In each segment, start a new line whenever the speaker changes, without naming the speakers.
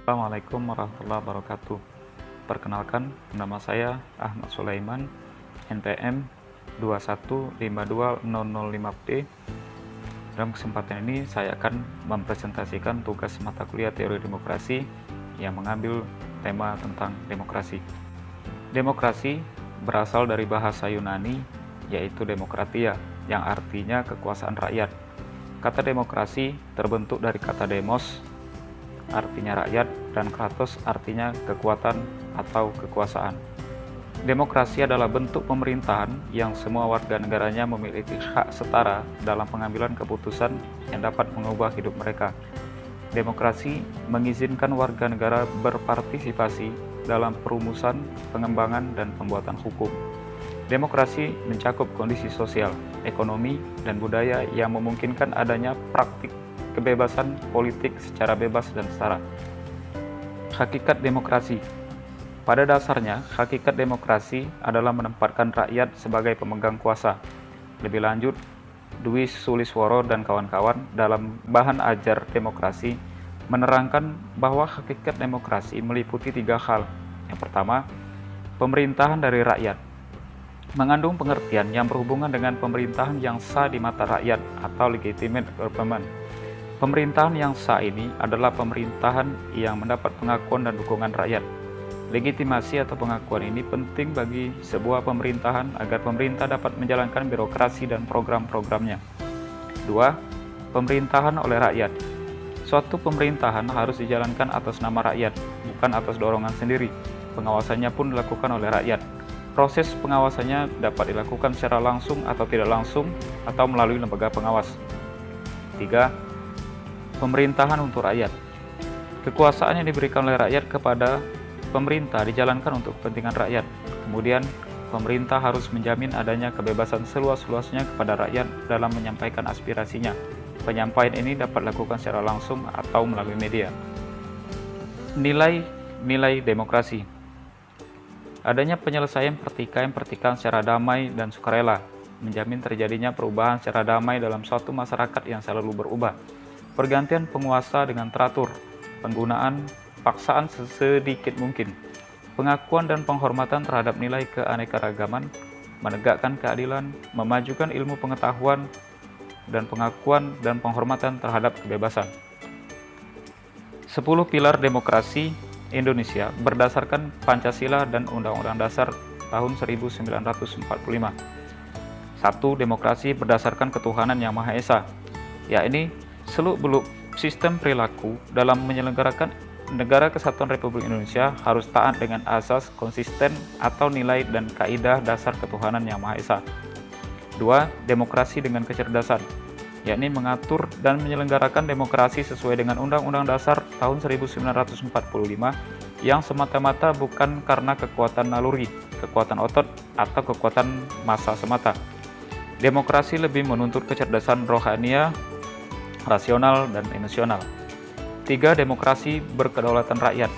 Assalamualaikum warahmatullahi wabarakatuh. Perkenalkan, nama saya Ahmad Sulaiman, NPM 2152005P. Dalam kesempatan ini saya akan mempresentasikan tugas mata kuliah teori demokrasi yang mengambil tema tentang demokrasi. Demokrasi berasal dari bahasa Yunani, yaitu demokratia, yang artinya kekuasaan rakyat. Kata demokrasi terbentuk dari kata demos, artinya rakyat, dan kratos artinya kekuatan atau kekuasaan. Demokrasi adalah bentuk pemerintahan yang semua warga negaranya memiliki hak setara dalam pengambilan keputusan yang dapat mengubah hidup mereka. Demokrasi mengizinkan warga negara berpartisipasi dalam perumusan, pengembangan, dan pembuatan hukum. Demokrasi mencakup kondisi sosial, ekonomi, dan budaya yang memungkinkan adanya praktik kebebasan politik secara bebas dan setara. Hakikat demokrasi. Pada dasarnya, hakikat demokrasi adalah menempatkan rakyat sebagai pemegang kuasa. Lebih lanjut, Dwi Sulisworo dan kawan-kawan dalam bahan ajar demokrasi menerangkan bahwa hakikat demokrasi meliputi 3 hal. Yang pertama, pemerintahan dari rakyat. Mengandung pengertian yang berhubungan dengan pemerintahan yang sah di mata rakyat atau legitimate government. Pemerintahan yang sah ini adalah pemerintahan yang mendapat pengakuan dan dukungan rakyat. Legitimasi atau pengakuan ini penting bagi sebuah pemerintahan agar pemerintah dapat menjalankan birokrasi dan program-programnya. 2. Pemerintahan oleh rakyat. Suatu pemerintahan harus dijalankan atas nama rakyat, bukan atas dorongan sendiri. Pengawasannya pun dilakukan oleh rakyat. Proses pengawasannya dapat dilakukan secara langsung atau tidak langsung, atau melalui lembaga pengawas. 3. Pemerintahan untuk rakyat. Kekuasaan yang diberikan oleh rakyat kepada pemerintah dijalankan untuk kepentingan rakyat. Kemudian, pemerintah harus menjamin adanya kebebasan seluas-luasnya kepada rakyat dalam menyampaikan aspirasinya. Penyampaian ini dapat dilakukan secara langsung atau melalui media. Nilai-nilai demokrasi. Adanya penyelesaian pertikaian secara damai dan sukarela, menjamin terjadinya perubahan secara damai dalam suatu masyarakat yang selalu berubah. Pergantian penguasa dengan teratur, penggunaan paksaan sedikit mungkin, pengakuan dan penghormatan terhadap nilai keanekaragaman, menegakkan keadilan, memajukan ilmu pengetahuan, dan pengakuan dan penghormatan terhadap kebebasan. 10 pilar demokrasi Indonesia berdasarkan Pancasila dan Undang-Undang Dasar tahun 1945. 1. Demokrasi berdasarkan ketuhanan yang Maha Esa, yakni seluk-beluk sistem perilaku dalam menyelenggarakan Negara Kesatuan Republik Indonesia harus taat dengan asas konsisten atau nilai dan kaidah dasar ketuhanan yang Maha Esa. 2. Demokrasi dengan kecerdasan, yakni mengatur dan menyelenggarakan demokrasi sesuai dengan Undang-Undang Dasar tahun 1945 yang semata-mata bukan karena kekuatan naluri, kekuatan otot, atau kekuatan massa semata. Demokrasi lebih menuntut kecerdasan rohania, rasional, dan emosional. 3. Demokrasi berkedaulatan rakyat.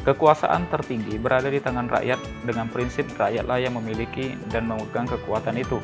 Kekuasaan tertinggi berada di tangan rakyat dengan prinsip rakyatlah yang memiliki dan memegang kekuatan itu.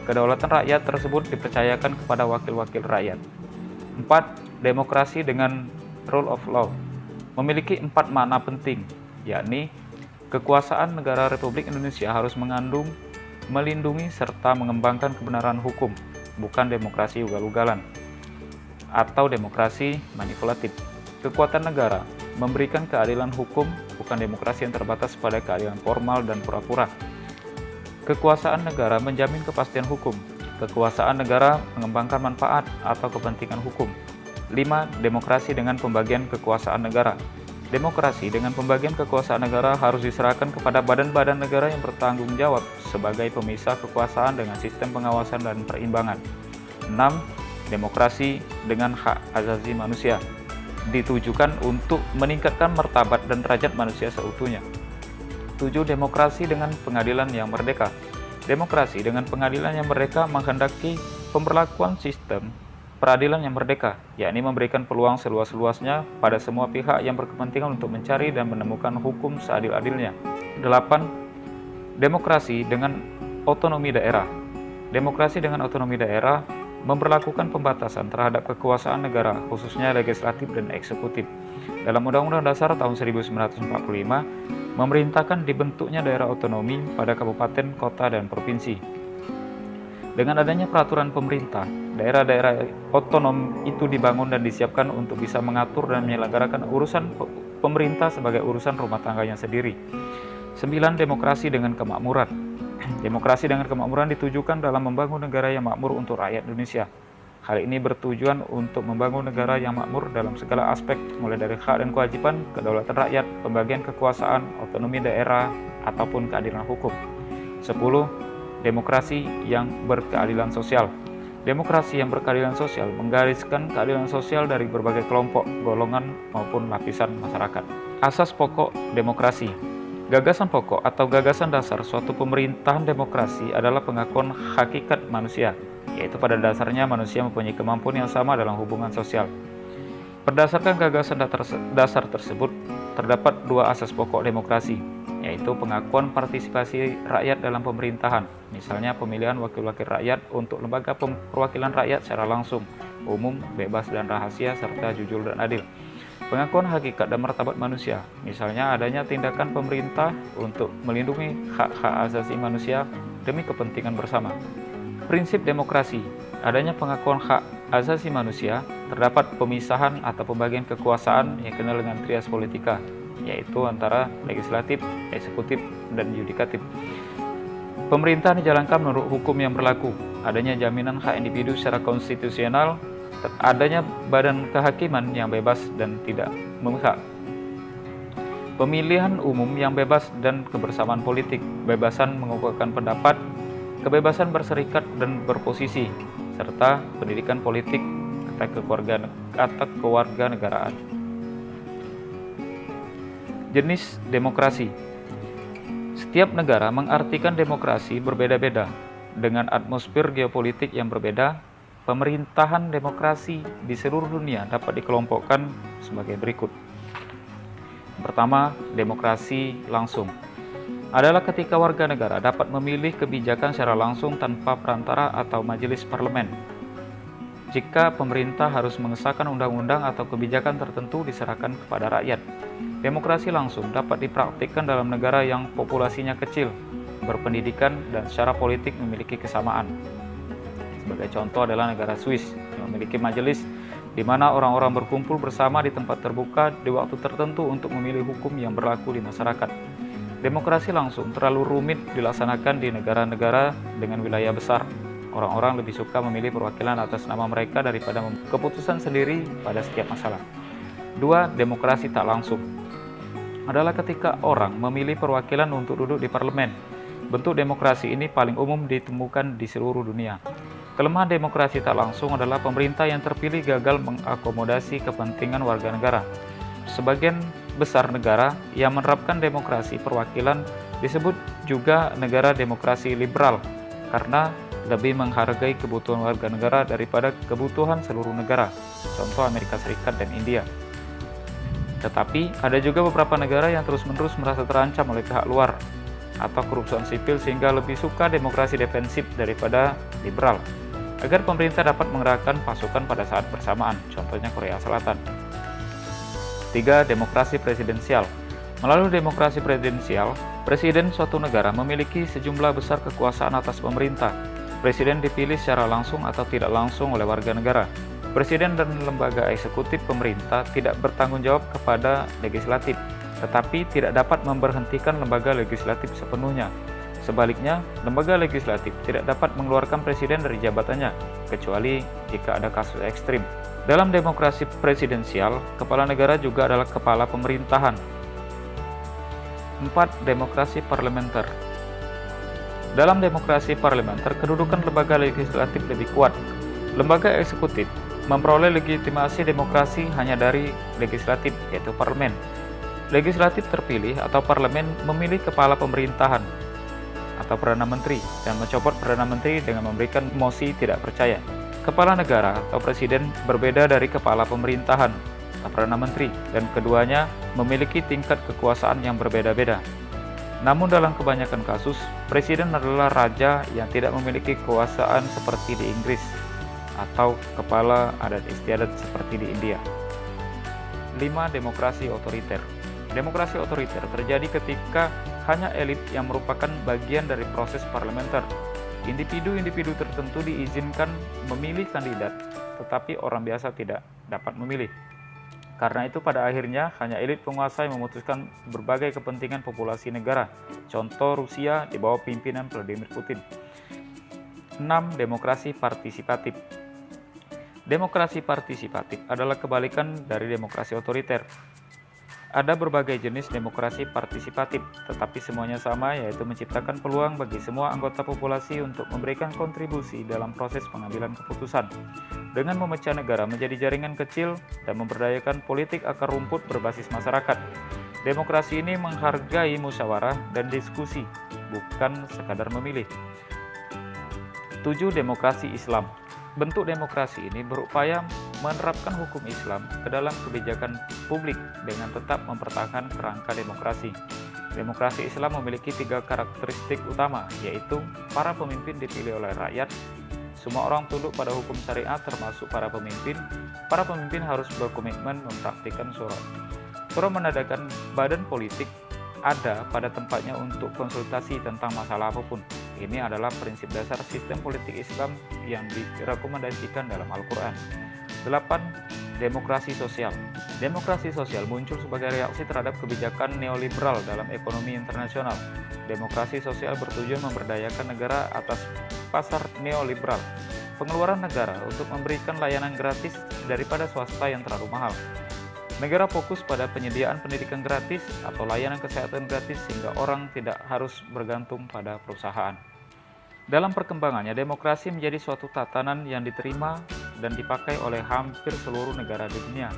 Kedaulatan rakyat tersebut dipercayakan kepada wakil-wakil rakyat. 4. Demokrasi dengan rule of law memiliki 4 makna penting, yakni kekuasaan negara Republik Indonesia harus mengandung, melindungi, serta mengembangkan kebenaran hukum, bukan demokrasi ugal-ugalan atau demokrasi manipulatif. Kekuatan negara memberikan keadilan hukum, bukan demokrasi yang terbatas pada keadilan formal dan pura-pura. Kekuasaan negara menjamin kepastian hukum. Kekuasaan negara mengembangkan manfaat atau kepentingan hukum. 5. Demokrasi dengan pembagian kekuasaan negara. Demokrasi dengan pembagian kekuasaan negara harus diserahkan kepada badan-badan negara yang bertanggung jawab sebagai pemisah kekuasaan dengan sistem pengawasan dan perimbangan. 6. Demokrasi dengan hak asasi manusia ditujukan untuk meningkatkan martabat dan derajat manusia seutuhnya. 7. Demokrasi dengan pengadilan yang merdeka. Demokrasi dengan pengadilan yang merdeka menghendaki pemberlakuan sistem peradilan yang merdeka, yakni memberikan peluang seluas-luasnya pada semua pihak yang berkepentingan untuk mencari dan menemukan hukum seadil-adilnya. 8. Demokrasi dengan otonomi daerah. Demokrasi dengan otonomi daerah memberlakukan pembatasan terhadap kekuasaan negara, khususnya legislatif dan eksekutif. Dalam Undang-Undang Dasar tahun 1945, memerintahkan dibentuknya daerah otonomi pada kabupaten, kota, dan provinsi. Dengan adanya peraturan pemerintah, daerah-daerah otonom itu dibangun dan disiapkan untuk bisa mengatur dan menyelenggarakan urusan pemerintah sebagai urusan rumah tangganya sendiri. 9. Demokrasi dengan kemakmuran. Demokrasi dengan kemakmuran ditujukan dalam membangun negara yang makmur untuk rakyat Indonesia. Hal ini bertujuan untuk membangun negara yang makmur dalam segala aspek, mulai dari hak dan kewajiban, kedaulatan rakyat, pembagian kekuasaan, otonomi daerah, ataupun keadilan hukum. 10. Demokrasi yang berkeadilan sosial. Demokrasi yang berkeadilan sosial menggariskan keadilan sosial dari berbagai kelompok, golongan, maupun lapisan masyarakat. Asas pokok demokrasi. Gagasan pokok atau gagasan dasar suatu pemerintahan demokrasi adalah pengakuan hakikat manusia, yaitu pada dasarnya manusia mempunyai kemampuan yang sama dalam hubungan sosial. Berdasarkan gagasan dasar tersebut, terdapat dua asas pokok demokrasi, yaitu pengakuan partisipasi rakyat dalam pemerintahan, misalnya pemilihan wakil-wakil rakyat untuk lembaga perwakilan rakyat secara langsung, umum, bebas dan rahasia, serta jujur dan adil. Pengakuan hakikat dan martabat manusia, misalnya adanya tindakan pemerintah untuk melindungi hak-hak asasi manusia demi kepentingan bersama. Prinsip demokrasi, adanya pengakuan hak asasi manusia, terdapat pemisahan atau pembagian kekuasaan yang dikenal dengan trias politika, yaitu antara legislatif, eksekutif, dan yudikatif. Pemerintahan dijalankan menurut hukum yang berlaku, adanya jaminan hak individu secara konstitusional, adanya badan kehakiman yang bebas dan tidak memihak. Pemilihan umum yang bebas dan kebersamaan politik, kebebasan mengungkapkan pendapat, kebebasan berserikat dan berposisi, serta pendidikan politik atau kewarganegaraan. Jenis demokrasi. Setiap negara mengartikan demokrasi berbeda-beda. Dengan atmosfer geopolitik yang berbeda, pemerintahan demokrasi di seluruh dunia dapat dikelompokkan sebagai berikut. Pertama, demokrasi langsung adalah ketika warga negara dapat memilih kebijakan secara langsung tanpa perantara atau majelis parlemen. Jika pemerintah harus mengesahkan undang-undang atau kebijakan tertentu diserahkan kepada rakyat. Demokrasi langsung dapat dipraktikkan dalam negara yang populasinya kecil, berpendidikan, dan secara politik memiliki kesamaan. Sebagai contoh adalah negara Swiss yang memiliki majelis di mana orang-orang berkumpul bersama di tempat terbuka di waktu tertentu untuk memilih hukum yang berlaku di masyarakat. Demokrasi langsung terlalu rumit dilaksanakan di negara-negara dengan wilayah besar. Orang-orang lebih suka memilih perwakilan atas nama mereka daripada keputusan sendiri pada setiap masalah. 2. Demokrasi tak langsung adalah ketika orang memilih perwakilan untuk duduk di parlemen. Bentuk demokrasi ini paling umum ditemukan di seluruh dunia. Kelemahan demokrasi tak langsung adalah pemerintah yang terpilih gagal mengakomodasi kepentingan warga negara. Sebagian besar negara yang menerapkan demokrasi perwakilan disebut juga negara demokrasi liberal karena lebih menghargai kebutuhan warga negara daripada kebutuhan seluruh negara, contoh Amerika Serikat dan India. Tetapi ada juga beberapa negara yang terus-menerus merasa terancam oleh pihak luar atau kerusuhan sipil sehingga lebih suka demokrasi defensif daripada liberal, agar pemerintah dapat mengerahkan pasukan pada saat bersamaan, contohnya Korea Selatan. 3. Demokrasi presidensial. Melalui demokrasi presidensial, presiden suatu negara memiliki sejumlah besar kekuasaan atas pemerintah. Presiden dipilih secara langsung atau tidak langsung oleh warga negara. Presiden dan lembaga eksekutif pemerintah tidak bertanggung jawab kepada legislatif, tetapi tidak dapat memberhentikan lembaga legislatif sepenuhnya. Sebaliknya, lembaga legislatif tidak dapat mengeluarkan presiden dari jabatannya, kecuali jika ada kasus ekstrim. Dalam demokrasi presidensial, kepala negara juga adalah kepala pemerintahan. 4. Demokrasi parlementer. Dalam demokrasi parlementer, kedudukan lembaga legislatif lebih kuat. Lembaga eksekutif memperoleh legitimasi demokrasi hanya dari legislatif, yaitu parlemen. Legislatif terpilih atau parlemen memilih kepala pemerintahan atau Perdana Menteri dan mencopot Perdana Menteri dengan memberikan mosi tidak percaya. Kepala negara atau presiden berbeda dari kepala pemerintahan atau Perdana Menteri dan keduanya memiliki tingkat kekuasaan yang berbeda-beda. Namun dalam kebanyakan kasus, presiden adalah raja yang tidak memiliki kekuasaan seperti di Inggris atau kepala adat istiadat seperti di India. 5. Demokrasi otoriter. Demokrasi otoriter terjadi ketika hanya elit yang merupakan bagian dari proses parlementer. Individu-individu tertentu diizinkan memilih kandidat, tetapi orang biasa tidak dapat memilih. Karena itu pada akhirnya hanya elit penguasa yang memutuskan berbagai kepentingan populasi negara. Contoh Rusia di bawah pimpinan Vladimir Putin. 6. Demokrasi partisipatif. Demokrasi partisipatif adalah kebalikan dari demokrasi otoriter. Ada berbagai jenis demokrasi partisipatif, tetapi semuanya sama, yaitu menciptakan peluang bagi semua anggota populasi untuk memberikan kontribusi dalam proses pengambilan keputusan, dengan memecah negara menjadi jaringan kecil dan memberdayakan politik akar rumput berbasis masyarakat. Demokrasi ini menghargai musyawarah dan diskusi, bukan sekadar memilih. 7. Demokrasi Islam. Bentuk demokrasi ini berupaya menerapkan hukum Islam ke dalam kebijakan publik dengan tetap mempertahankan kerangka demokrasi. Demokrasi Islam memiliki 3 karakteristik utama, yaitu para pemimpin dipilih oleh rakyat, semua orang tunduk pada hukum syariat termasuk para pemimpin harus berkomitmen mempraktikkan syura. Syura menandakan badan politik ada pada tempatnya untuk konsultasi tentang masalah apapun. Ini adalah prinsip dasar sistem politik Islam yang direkomendasikan dalam Al-Quran. 8. Demokrasi sosial. Demokrasi sosial muncul sebagai reaksi terhadap kebijakan neoliberal dalam ekonomi internasional. Demokrasi sosial bertujuan memberdayakan negara atas pasar neoliberal. Pengeluaran negara untuk memberikan layanan gratis daripada swasta yang terlalu mahal. Negara fokus pada penyediaan pendidikan gratis atau layanan kesehatan gratis sehingga orang tidak harus bergantung pada perusahaan. Dalam perkembangannya, demokrasi menjadi suatu tatanan yang diterima dan dipakai oleh hampir seluruh negara di dunia.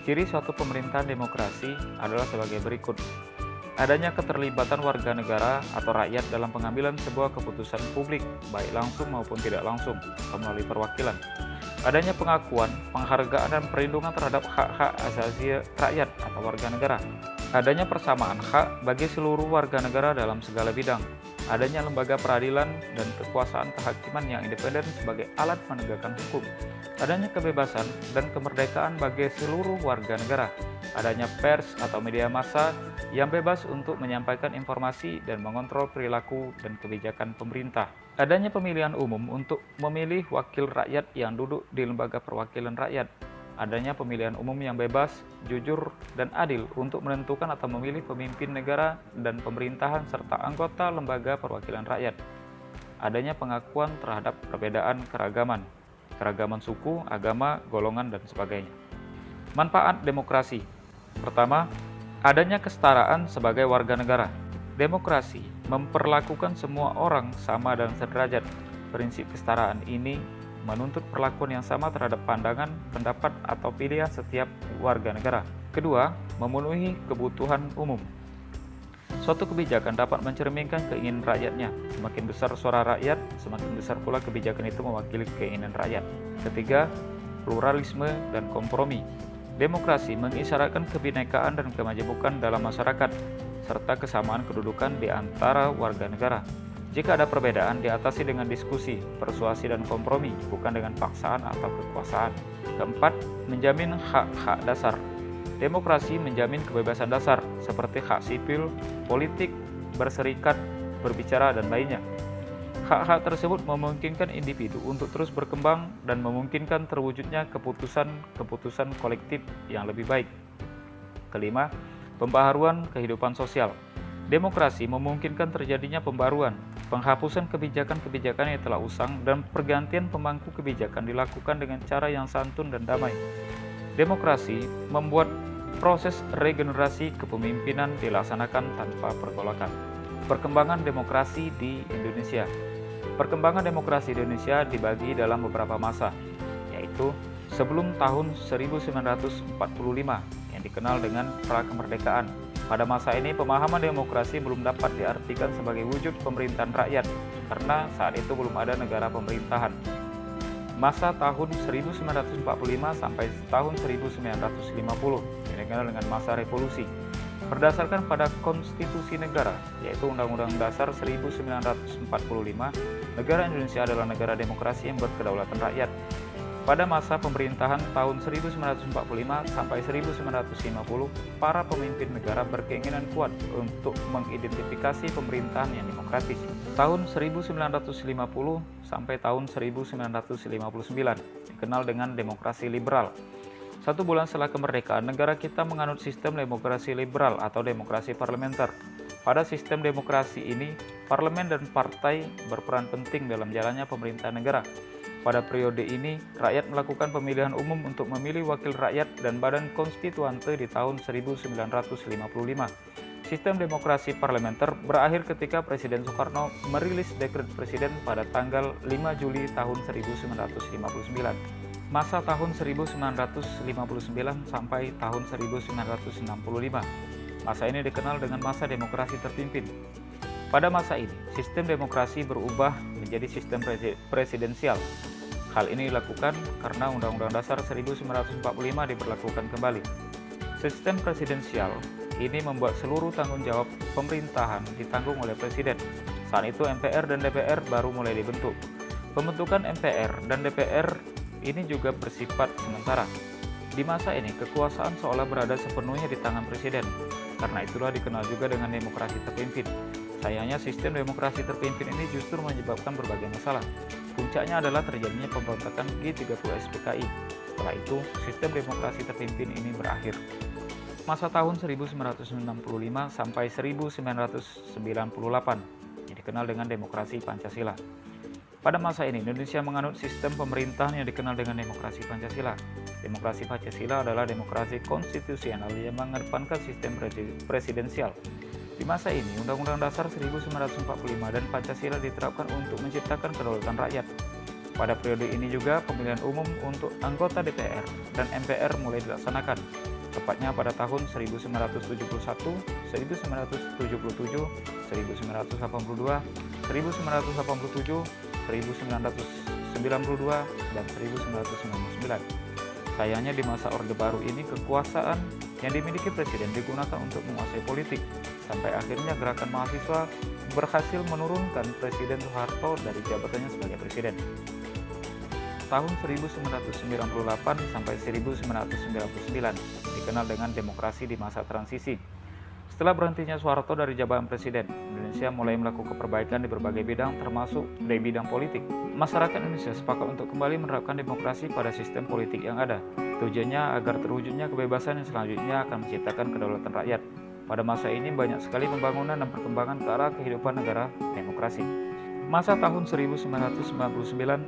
Ciri suatu pemerintahan demokrasi adalah sebagai berikut. Adanya keterlibatan warga negara atau rakyat dalam pengambilan sebuah keputusan publik, baik langsung maupun tidak langsung, atau melalui perwakilan. Adanya pengakuan, penghargaan, dan perlindungan terhadap hak-hak asasi rakyat atau warga negara. Adanya persamaan hak bagi seluruh warga negara dalam segala bidang. Adanya lembaga peradilan dan kekuasaan kehakiman yang independen sebagai alat menegakkan hukum. Adanya kebebasan dan kemerdekaan bagi seluruh warga negara. Adanya pers atau media massa yang bebas untuk menyampaikan informasi dan mengontrol perilaku dan kebijakan pemerintah. Adanya pemilihan umum untuk memilih wakil rakyat yang duduk di lembaga perwakilan rakyat. Adanya pemilihan umum yang bebas, jujur, dan adil untuk menentukan atau memilih pemimpin negara dan pemerintahan serta anggota lembaga perwakilan rakyat. Adanya pengakuan terhadap perbedaan keragaman suku, agama, golongan, dan sebagainya. Manfaat demokrasi. Pertama, adanya kesetaraan sebagai warga negara. Demokrasi memperlakukan semua orang sama dan sederajat. Prinsip kesetaraan ini menuntut perlakuan yang sama terhadap pandangan, pendapat, atau pilihan setiap warga negara. Kedua, memenuhi kebutuhan umum. Suatu kebijakan dapat mencerminkan keinginan rakyatnya. Semakin besar suara rakyat, semakin besar pula kebijakan itu mewakili keinginan rakyat. Ketiga, pluralisme dan kompromi. Demokrasi mengisyaratkan kebinekaan dan kemajemukan dalam masyarakat, serta kesamaan kedudukan di antara warga negara. Jika ada perbedaan, diatasi dengan diskusi, persuasi, dan kompromi, bukan dengan paksaan atau kekuasaan. Keempat, menjamin hak-hak dasar. Demokrasi menjamin kebebasan dasar, seperti hak sipil, politik, berserikat, berbicara, dan lainnya. Hak-hak tersebut memungkinkan individu untuk terus berkembang dan memungkinkan terwujudnya keputusan kolektif yang lebih baik. Kelima, pembaharuan kehidupan sosial. Demokrasi memungkinkan terjadinya pembaruan, penghapusan kebijakan-kebijakan yang telah usang, dan pergantian pemangku kebijakan dilakukan dengan cara yang santun dan damai. Demokrasi membuat proses regenerasi kepemimpinan dilaksanakan tanpa pergolakan. Perkembangan demokrasi di Indonesia. Perkembangan demokrasi di Indonesia dibagi dalam beberapa masa, yaitu sebelum tahun 1945 yang dikenal dengan pra-kemerdekaan. Pada masa ini, pemahaman demokrasi belum dapat diartikan sebagai wujud pemerintahan rakyat, karena saat itu belum ada negara pemerintahan. Masa tahun 1945 sampai tahun 1950 yang dikenal dengan masa revolusi. Berdasarkan pada konstitusi negara, yaitu Undang-Undang Dasar 1945, negara Indonesia adalah negara demokrasi yang berkedaulatan rakyat. Pada masa pemerintahan tahun 1945 sampai 1950, para pemimpin negara berkeinginan kuat untuk mengidentifikasi pemerintahan yang demokratis. Tahun 1950 sampai tahun 1959 dikenal dengan demokrasi liberal. 1 bulan setelah kemerdekaan, negara kita menganut sistem demokrasi liberal atau demokrasi parlementer. Pada sistem demokrasi ini, parlemen dan partai berperan penting dalam jalannya pemerintahan negara. Pada periode ini, rakyat melakukan pemilihan umum untuk memilih wakil rakyat dan badan konstituante di tahun 1955. Sistem demokrasi parlementer berakhir ketika Presiden Soekarno merilis dekret presiden pada tanggal 5 Juli tahun 1959. Masa tahun 1959 sampai tahun 1965. Masa ini dikenal dengan masa demokrasi terpimpin. Pada masa ini, sistem demokrasi berubah menjadi sistem presidensial. Hal ini dilakukan karena Undang-Undang Dasar 1945 diberlakukan kembali. Sistem presidensial ini membuat seluruh tanggung jawab pemerintahan ditanggung oleh Presiden. Saat itu MPR dan DPR baru mulai dibentuk. Pembentukan MPR dan DPR ini juga bersifat sementara. Di masa ini, kekuasaan seolah berada sepenuhnya di tangan Presiden. Karena itulah dikenal juga dengan demokrasi terpimpin. Sayangnya sistem demokrasi terpimpin ini justru menyebabkan berbagai masalah. Puncaknya adalah terjadinya pemberontakan G30 SPKI. Setelah itu, sistem demokrasi terpimpin ini berakhir. Masa tahun 1965 sampai 1998 yang dikenal dengan demokrasi Pancasila. Pada masa ini, Indonesia menganut sistem pemerintahan yang dikenal dengan demokrasi Pancasila. Demokrasi Pancasila adalah demokrasi konstitusional yang mengedepankan sistem presidensial. Di masa ini, Undang-Undang Dasar 1945 dan Pancasila diterapkan untuk menciptakan kedaulatan rakyat. Pada periode ini juga pemilihan umum untuk anggota DPR dan MPR mulai dilaksanakan, tepatnya pada tahun 1971, 1977, 1982, 1987, 1992, dan 1999. Sayangnya di masa Orde Baru ini kekuasaan yang dimiliki Presiden digunakan untuk menguasai politik, sampai akhirnya gerakan mahasiswa berhasil menurunkan Presiden Soeharto dari jabatannya sebagai Presiden. Tahun 1998 sampai 1999 dikenal dengan demokrasi di masa transisi. Setelah berhentinya Soeharto dari jabatan Presiden, Indonesia mulai melakukan perbaikan di berbagai bidang termasuk di bidang politik. Masyarakat Indonesia sepakat untuk kembali menerapkan demokrasi pada sistem politik yang ada. Tujuannya agar terwujudnya kebebasan yang selanjutnya akan menciptakan kedaulatan rakyat. Pada masa ini banyak sekali pembangunan dan perkembangan ke arah kehidupan negara demokrasi. Masa tahun 1999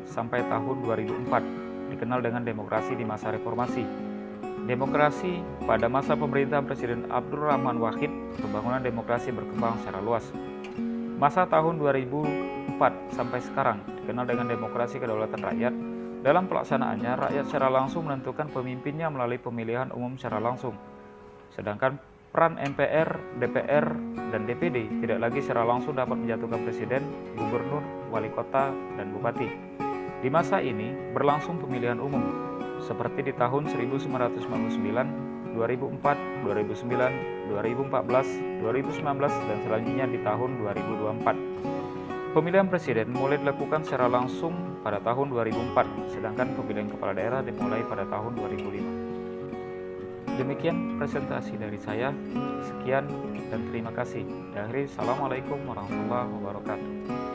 sampai tahun 2004 dikenal dengan demokrasi di masa reformasi. Demokrasi pada masa pemerintahan Presiden Abdurrahman Wahid, pembangunan demokrasi berkembang secara luas. Masa tahun 2004 sampai sekarang dikenal dengan demokrasi kedaulatan rakyat. Dalam pelaksanaannya, rakyat secara langsung menentukan pemimpinnya melalui pemilihan umum secara langsung. Sedangkan peran MPR, DPR, dan DPD tidak lagi secara langsung dapat menjatuhkan presiden, gubernur, wali kota, dan bupati. Di masa ini berlangsung pemilihan umum, seperti di tahun 1999, 2004, 2009, 2014, 2019, dan selanjutnya di tahun 2024. Pemilihan presiden mulai dilakukan secara langsung pada tahun 2004, sedangkan pemilihan kepala daerah dimulai pada tahun 2005. Demikian presentasi dari saya. Sekian dan terima kasih. Assalamualaikum warahmatullahi wabarakatuh.